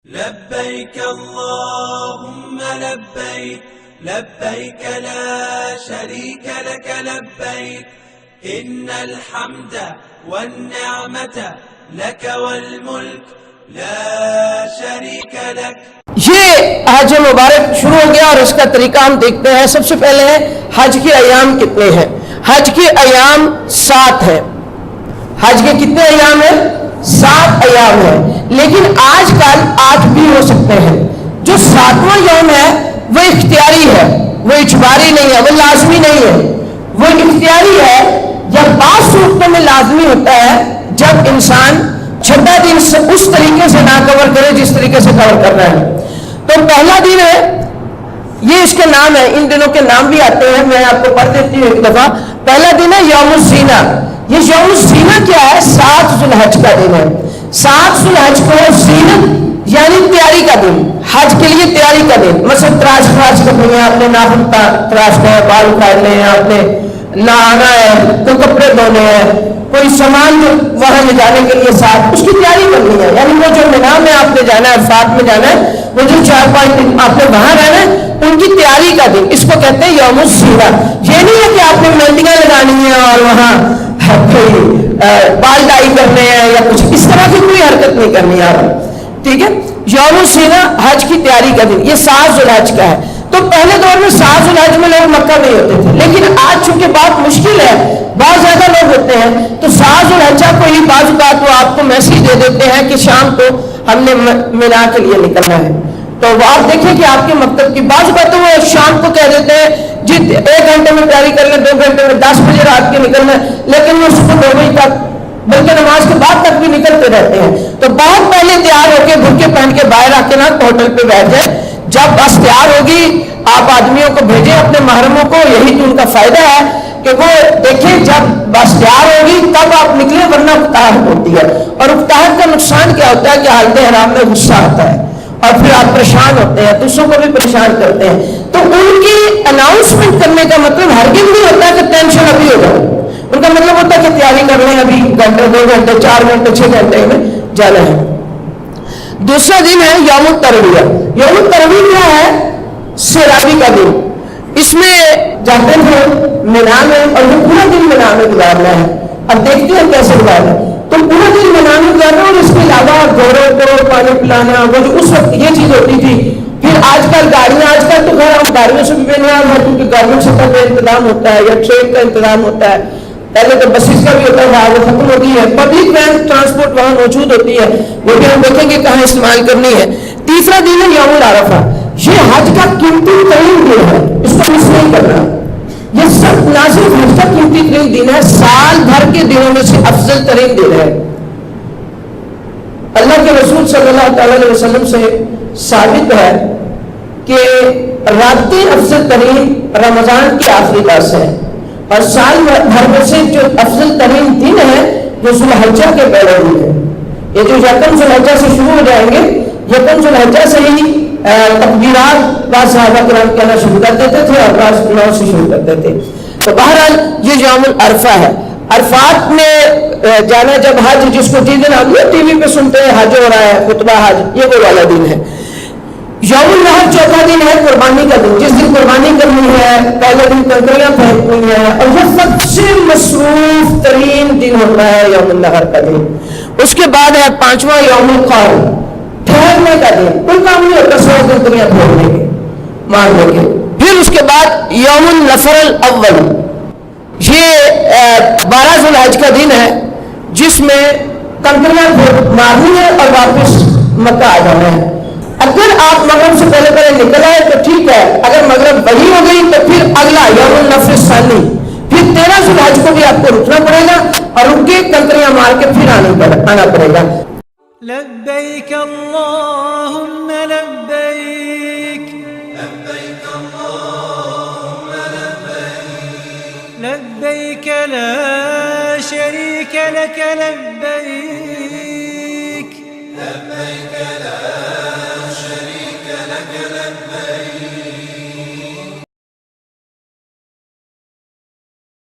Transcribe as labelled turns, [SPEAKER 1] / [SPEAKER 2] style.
[SPEAKER 1] لبيك اللهم لبيك لبيك لا شريك لك لبيك إن الحمد والنعمة لك والملك لا شريك لك.
[SPEAKER 2] یہ حج مبارک شروع ہو گیا اور اس کا طریقہ ہم دیکھتے ہیں. سب سے پہلے حج کے ایام کتنے ہیں؟ حج کے ایام 7 ہیں. حج کے کتنے ایام ہیں؟ 7 ایام ہیں. لیکن آج کل 8 بھی ہو سکتے ہیں. جو 7واں یوم ہے وہ اختیاری ہے، وہ اجباری نہیں ہے، وہ لازمی نہیں ہے، وہ اختیاری ہے. جب بعض صورتوں میں لازمی ہوتا ہے جب انسان 6 دن اس طریقے سے نہ کور کرے جس طریقے سے کور کر رہا ہے. تو پہلا دن ہے، یہ اس کے نام ہے، ان دنوں کے نام بھی آتے ہیں، میں آپ کو پڑھ دیتی ہوں ایک دفعہ. پہلا دن ہے یوم الزینہ. یہ یوم الزینہ کیا ہے؟ 7 ذو الحج کا دن ہے. 7 ذو الحج کو زینت یعنی تیاری کا دن، حج کے لیے تیاری کا دن. مثلا تراش کرنی ہے، آپ نے ناخن تراشنا ہے، بال اکھاڑنے ہیں، آپ نے نہانا ہے، کوئی کپڑے دھونے ہیں، کوئی سامان جو وہاں لے جانے کے لیے ساتھ اس کی تیاری کرنی ہے. یعنی وہ جو مینا میں آپ نے جانا ہے، عرفات میں جانا ہے، وہ جو 4-5 دن آپ نے وہاں رہنا ہے، ان کی تیاری کا دن، اس کو کہتے ہیں یوم الزینہ. یہ نہیں ہے کہ آپ نے مہندیاں لگانی ہیں اور وہاں کوئی بال ڈائی کرنے ہیں یا کچھ اس طرح کی کوئی حرکت نہیں کرنی ہے آپ. ٹھیک ہے، یوم الزینہ حج کی تیاری کا دن. یہ 7 ذو الحج کا ہے. تو پہلے دور میں 7 ذو الحج میں لوگ مکہ نہیں ہوتے تھے، لیکن آج چونکہ بات مشکل ہے، بہت زیادہ لوگ ہوتے ہیں، تو 7 ذو الحجہ کو ہی بعض اوقات وہ آپ کو میسج دے دیتے ہیں کہ شام کو ہم نے مینا کے لیے نکلنا ہے. تو وہ آپ دیکھیں کہ آپ کے مکتب کی بعض باتوں وہ شام کو کہہ دیتے ہیں جی 1 گھنٹے میں تیاری کر لیں، 2 گھنٹے میں 10 بجے رات کے نکلنا ہے، لیکن وہ صبح 2 بجے تک بلکہ نماز کے بعد تک بھی نکلتے رہتے ہیں. تو بہت پہلے تیار ہو کے برقعے پہن کے باہر آ کے نا ہوٹل پہ بیٹھ جائے. جب بس تیار ہوگی آپ آدمیوں کو بھیجیں اپنے محرموں کو، یہی تو ان کا فائدہ ہے کہ وہ دیکھیں جب بس تیار ہوگی تب آپ نکلیں، ورنہ اکتاہٹ ہوتی ہے. اور اکتاہٹ کا نقصان کیا ہوتا ہے کہ حالت حرام میں غصہ آتا ہے اور پھر آپ پریشان ہوتے ہیں، دوسروں کو بھی پریشان کرتے ہیں. تو ان کی اناؤنسمنٹ کرنے کا مطلب ہرگز نہیں ہوتا کہ ٹینشن ابھی ہو جائے. ان کا مطلب ہوتا ہے کہ تیاری کر لیں، ابھی گھنٹے 2 گھنٹے 4 گھنٹے 6 گھنٹے میں جانا ہے. دوسرا دن ہے یوم الترویہ. یوم الترویہ کیا ہے؟ سیلابی کا دن. اس میں جاتے ہیں مینا میں اور وہ پورا دن مینا میں گزارنا ہے. اب دیکھتے ہیں کیسے گزارنا ہے. تو پورا دن مینا میں گزارنا اور اس کے علاوہ گھوڑوں کو پانی پلانا، وہ جو اس وقت یہ چیز ہوتی تھی. پھر آج کل گاڑیاں، آج کل تو خیر ہم گاڑیوں سے بھی بے نیاز ہیں کیونکہ گورنمنٹ سطح پہ انتظام ہوتا ہے یا ٹرین کا انتظام ہوتا ہے. پہلے تو بسز کا بھی ہوتا تھا، وہ ختم ہوتی ہے. پبلک وین ٹرانسپورٹ وہاں موجود ہوتی ہے، وہ بھی ہم دیکھیں گے کہاں استعمال کرنی ہے. تیسرا دن ہے یوم العرفہ. یہ حج کا قیمتی ترین دن ہے، اس کو مس نہیں کرنا. یہ سب نازل حج کا قیمتی ترین دن ہے، سال بھر کے دنوں میں سے افضل ترین دن ہے. اللہ کے رسول صلی اللہ تعالی علیہ وسلم سے ثابت ہے کہ راتیں افضل ترین رمضان کی آخری 10 ہے، اور سال بھر میں سے جو افضل ترین دن ہے وہ ذو الحجہ کے پہلے دن ہے. یہ جو یکم ذو الحجہ سے شروع ہو جائیں گے، یکم ذو الحجہ سے ہی تکبیرات بعض صحابہ کرام کہنا شروع کر دیتے تھے اور بعض گناہوں سے شروع کرتے تھے. تو بہرحال یہ یوم العرفہ ہے. عرفات میں جانا جب حج، جس کو جس دن ہم ٹی وی پہ سنتے ہیں حج ہو رہا ہے، خطبہ حج، یہ وہ والا دن ہے. یوم النحر چوتھا دن ہے قربانی کا دن، جس دن قربانی کرنی ہے. پہلے دن کنکریاں پھینکنی ہے اور وہ سب سے مصروف ترین دن ہوتا ہے یوم النحر کا دن. اس کے بعد ہے 5واں یوم القار، ٹھہرنے کا دن. کوئی کام نہیں ہوتا سوائے کنکریاں پھینکنے کے، مارنے کے. پھر اس کے بعد یوم النفر الاول، یہ 12 ذو الحج کا دن ہے جس میں کنکریاں مارنی ہے اور واپس مکہ آ جانا ہے. اگر آپ مغرب سے پہلے نکل آئے تو ٹھیک ہے، اگر مغرب وہی ہو گئی تو پھر اگلا یوم النفر الثانی، پھر 13 ذو الحج کو بھی آپ کو رکنا پڑے گا اور رک کے کنکریاں مار کے پھر آنا پڑے گا.
[SPEAKER 1] لبيك اللهم لبيك لبيك اللهم لبيك لبيك لا شريك لك لبيك